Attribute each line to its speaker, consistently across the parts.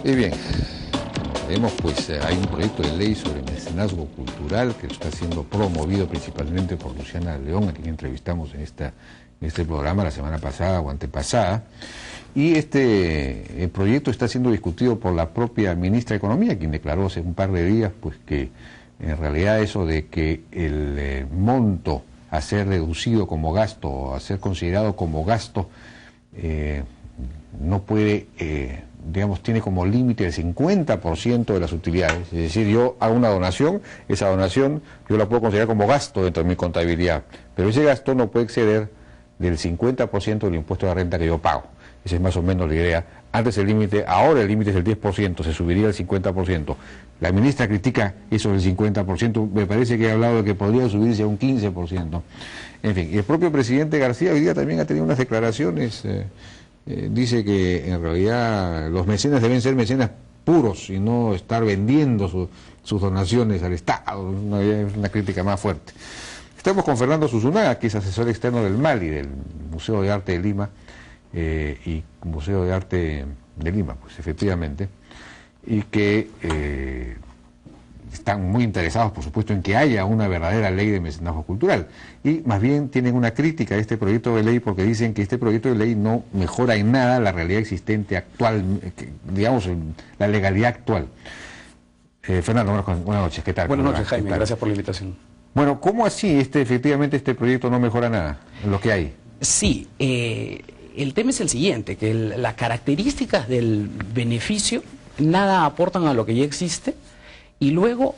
Speaker 1: Y bien, vemos pues hay un proyecto de ley sobre mecenazgo cultural que está siendo promovido principalmente por Luciana León, a quien entrevistamos en este programa la semana pasada o antepasada. Y el proyecto está siendo discutido por la propia ministra de Economía, quien declaró hace un par de días pues que en realidad eso de que el monto a ser reducido como gasto o a ser considerado como gasto no puede, digamos, tiene como límite el 50% de las utilidades. Es decir, yo hago una donación, esa donación yo la puedo considerar como gasto dentro de mi contabilidad, pero ese gasto no puede exceder del 50% del impuesto de la renta que yo pago. Esa es más o menos la idea. Antes el límite, ahora el límite es el 10%, se subiría al 50%. La ministra critica eso del 50%, me parece que ha hablado de que podría subirse a un 15%. En fin, y el propio presidente García hoy día también ha tenido unas declaraciones, dice que en realidad los mecenas deben ser mecenas puros y no estar vendiendo sus donaciones al Estado, una crítica más fuerte. Estamos con Fernando Susunaga, que es asesor externo del MALI, del Museo de Arte de Lima, y Museo de Arte de Lima, pues efectivamente, y que están muy interesados, por supuesto, en que haya una verdadera ley de mecenazgo cultural, y más bien tienen una crítica a este proyecto de ley porque dicen que este proyecto de ley no mejora en nada la realidad existente actual, digamos, la legalidad actual. Fernando, buenas noches, ¿qué tal?
Speaker 2: Buenas noches, Jaime, gracias por la invitación.
Speaker 1: Bueno, ¿cómo así efectivamente este proyecto no mejora nada en lo que hay?
Speaker 2: Sí, el tema es el siguiente, que las características del beneficio nada aportan a lo que ya existe, y luego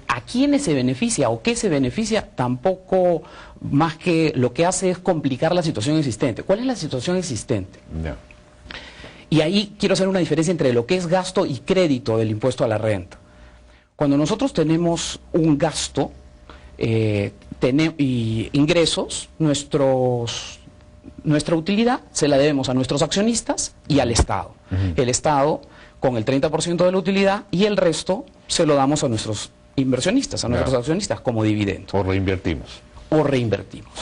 Speaker 2: a quiénes se beneficia o qué se beneficia tampoco, más que lo que hace es complicar la situación existente. ¿Cuál es la situación existente?
Speaker 1: No.
Speaker 2: Y ahí quiero hacer una diferencia entre lo que es gasto y crédito del impuesto a la renta. Cuando nosotros tenemos un gasto y ingresos, nuestra utilidad se la debemos a nuestros accionistas y al Estado. El Estado con el 30% de la utilidad y el resto se lo damos a nuestros inversionistas, a nuestros accionistas como dividendo.
Speaker 1: O reinvertimos.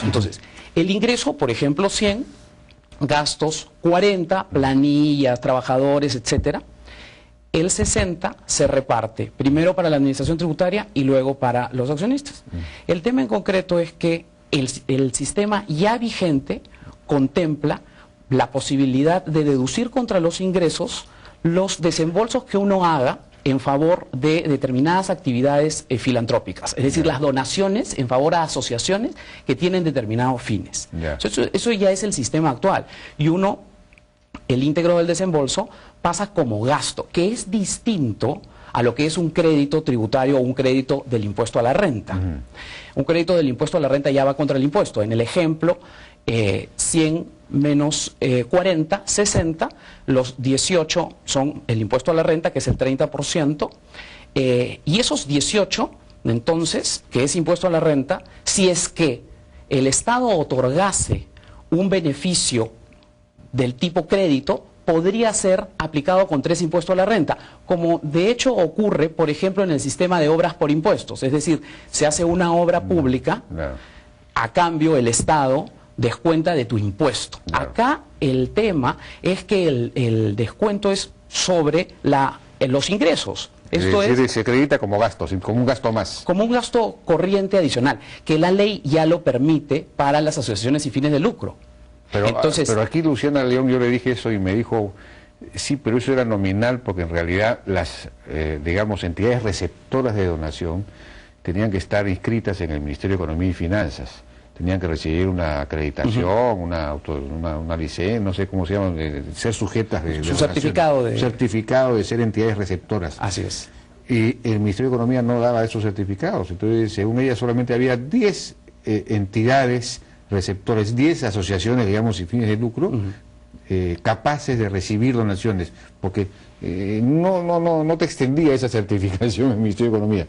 Speaker 2: Entonces, el ingreso, por ejemplo, 100, gastos 40, planillas, trabajadores, etcétera. El 60 se reparte primero para la administración tributaria y luego para los accionistas. El tema en concreto es que el sistema ya vigente contempla la posibilidad de deducir contra los ingresos los desembolsos que uno haga en favor de determinadas actividades filantrópicas, es decir, las donaciones en favor a asociaciones que tienen determinados fines. Eso ya es el sistema actual. Y el íntegro del desembolso pasa como gasto, que es distinto a lo que es un crédito tributario o un crédito del impuesto a la renta. Un crédito del impuesto a la renta ya va contra el impuesto. En el ejemplo, 100 menos 40, 60, los 18 son el impuesto a la renta, que es el 30%, y esos 18, entonces, que es impuesto a la renta, si es que el Estado otorgase un beneficio del tipo crédito, podría ser aplicado con 3 impuestos a la renta, como de hecho ocurre, por ejemplo, en el sistema de obras por impuestos. Es decir, se hace una obra pública, a cambio el Estado descuenta de tu impuesto. Acá el tema es que el descuento es sobre los ingresos. Esto
Speaker 1: se acredita como gasto, como un gasto más.
Speaker 2: Como un gasto corriente adicional, que la ley ya lo permite para las asociaciones sin fines de lucro.
Speaker 1: Pero aquí Luciana León, yo le dije eso y me dijo, sí, pero eso era nominal porque en realidad las, digamos, entidades receptoras de donación tenían que estar inscritas en el Ministerio de Economía y Finanzas. Tenían que recibir una acreditación, una licencia, no sé cómo se llama, de ser sujetas de
Speaker 2: su certificado
Speaker 1: de ser entidades receptoras.
Speaker 2: Así es.
Speaker 1: Y el Ministerio de Economía no daba esos certificados. Entonces, según ella, solamente había 10 entidades receptores, 10 asociaciones, digamos, sin fines de lucro, capaces de recibir donaciones, porque no te extendía esa certificación el Ministerio de Economía.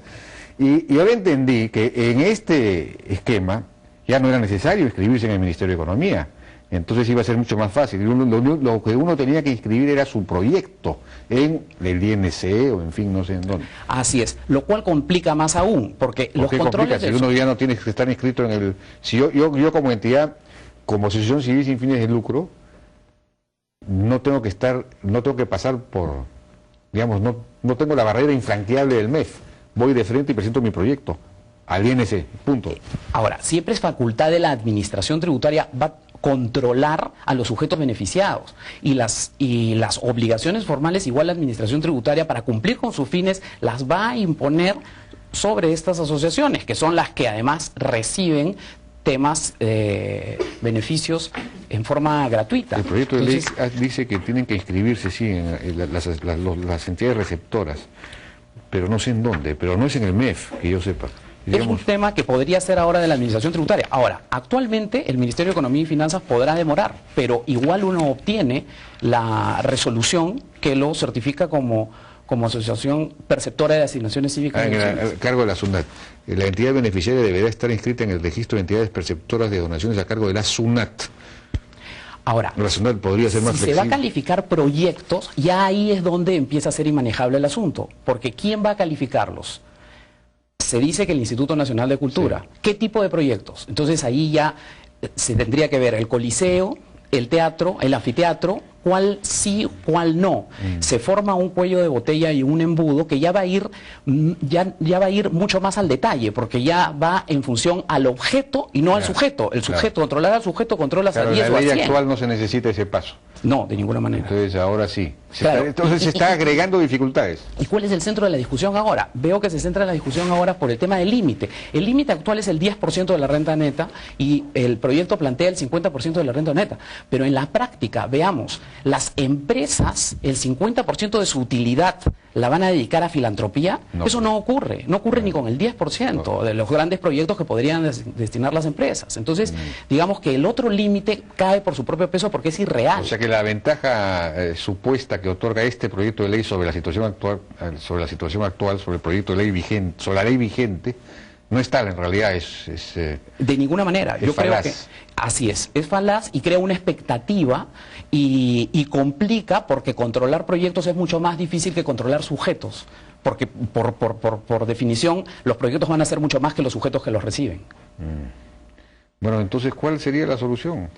Speaker 1: Y ahora entendí que en este esquema ya no era necesario inscribirse en el Ministerio de Economía, entonces iba a ser mucho más fácil. Lo que uno tenía que inscribir era su proyecto en el INC o en fin, no sé en dónde.
Speaker 2: Así es, lo cual complica más aún, porque los controles...
Speaker 1: Si uno ya no tiene que estar inscrito en el... Si yo como entidad, como asociación civil sin fines de lucro, no tengo que pasar por, digamos, no tengo la barrera infranqueable del MEF. Voy de frente y presento mi proyecto al INC, punto.
Speaker 2: Ahora, siempre es facultad de la administración tributaria controlar a los sujetos beneficiados y las obligaciones formales, igual la administración tributaria para cumplir con sus fines las va a imponer sobre estas asociaciones, que son las que además reciben temas, beneficios en forma gratuita.
Speaker 1: El proyecto de ley dice que tienen que inscribirse, sí, en las entidades receptoras, pero no sé en dónde, pero no es en el MEF, que yo sepa. Digamos,
Speaker 2: es un tema que podría ser ahora de la administración tributaria. Ahora, actualmente el Ministerio de Economía y Finanzas podrá demorar, pero igual uno obtiene la resolución que lo certifica como asociación perceptora de asignaciones cívicas.
Speaker 1: A cargo de la SUNAT. La entidad beneficiaria deberá estar inscrita en el registro de entidades perceptoras de donaciones a cargo de la SUNAT.
Speaker 2: Ahora,
Speaker 1: la SUNAT podría ser más flexible.
Speaker 2: Si se va a calificar proyectos, ya ahí es donde empieza a ser inmanejable el asunto, porque ¿quién va a calificarlos? Se dice que el Instituto Nacional de Cultura. Sí. ¿Qué tipo de proyectos? Entonces ahí ya se tendría que ver el coliseo, el teatro, el anfiteatro, cuál sí, cuál no. Se forma un cuello de botella y un embudo que ya va a ir mucho más al detalle, porque ya va en función al objeto y no al sujeto. El sujeto, controlar al sujeto, controlas a 10 o a 100.
Speaker 1: En la ley actual no se necesita ese paso.
Speaker 2: No, de ninguna manera.
Speaker 1: Entonces ahora sí. Entonces se está agregando dificultades.
Speaker 2: ¿Y cuál es el centro de la discusión ahora? Veo que se centra en la discusión ahora por el tema del límite. El límite actual es el 10% de la renta neta y el proyecto plantea el 50% de la renta neta. Pero en la práctica, veamos, las empresas, el 50% de su utilidad la van a dedicar a filantropía. No. Eso no ocurre. No ocurre ni con el 10% de los grandes proyectos que podrían destinar las empresas. Entonces, digamos que el otro límite cae por su propio peso porque es irreal.
Speaker 1: O sea que la ventaja supuesta que otorga este proyecto de ley sobre la situación actual, sobre el proyecto de ley vigente, sobre la ley vigente, no es tal, en realidad es
Speaker 2: de ninguna manera. Yo creo que así es falaz y crea una expectativa y complica, porque controlar proyectos es mucho más difícil que controlar sujetos, porque por definición los proyectos van a ser mucho más que los sujetos que los reciben.
Speaker 1: Bueno, entonces, ¿cuál sería la solución?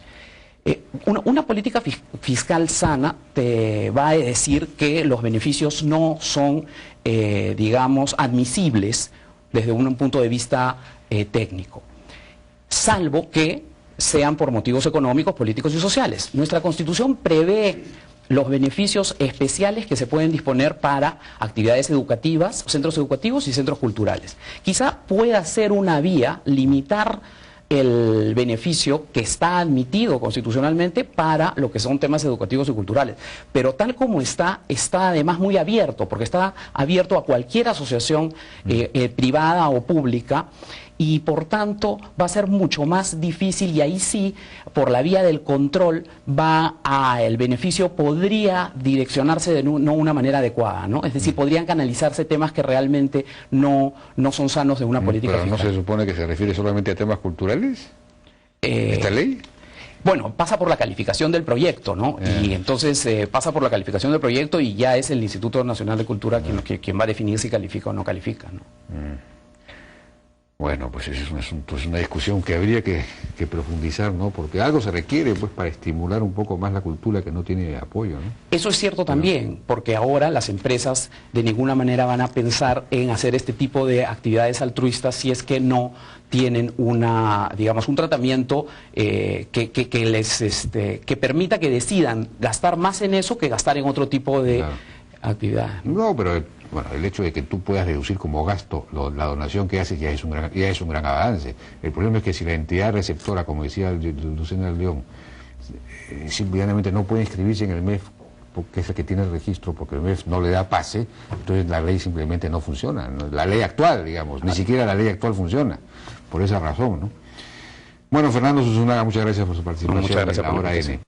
Speaker 2: Una política fiscal sana te va a decir que los beneficios no son, digamos, admisibles desde un punto de vista técnico, salvo que sean por motivos económicos, políticos y sociales. Nuestra Constitución prevé los beneficios especiales que se pueden disponer para actividades educativas, centros educativos y centros culturales. Quizá pueda ser una vía limitar el beneficio que está admitido constitucionalmente para lo que son temas educativos y culturales, pero tal como está además muy abierto, porque está abierto a cualquier asociación privada o pública, y por tanto va a ser mucho más difícil, y ahí sí, por la vía del control, el beneficio podría direccionarse de no una manera adecuada, ¿no? Es decir, podrían canalizarse temas que realmente no son sanos de una política fiscal.
Speaker 1: ¿Pero no se supone que se refiere solamente a temas culturales? ¿Esta ley?
Speaker 2: Bueno, pasa por la calificación del proyecto, ¿no? Y entonces pasa por la calificación del proyecto y ya es el Instituto Nacional de Cultura quien va a definir si califica o no califica, ¿no?
Speaker 1: Bueno, pues ese es un asunto, es una discusión que habría que profundizar, ¿no? Porque algo se requiere, pues, para estimular un poco más la cultura que no tiene apoyo, ¿no?
Speaker 2: Eso es cierto también, porque ahora las empresas de ninguna manera van a pensar en hacer este tipo de actividades altruistas si es que no tienen digamos, un tratamiento que permita que decidan gastar más en eso que gastar en otro tipo de actividades.
Speaker 1: No, pero bueno, el hecho de que tú puedas deducir como gasto la donación que haces ya es un gran avance. El problema es que si la entidad receptora, como decía Lucena León, simplemente no puede inscribirse en el MEF, porque es el que tiene el registro, porque el MEF no le da pase, entonces la ley simplemente no funciona. La ley actual, digamos, ni siquiera la ley actual funciona, por esa razón, ¿no? Bueno, Fernando Zunzunagua, muchas gracias por su participación en La Hora N.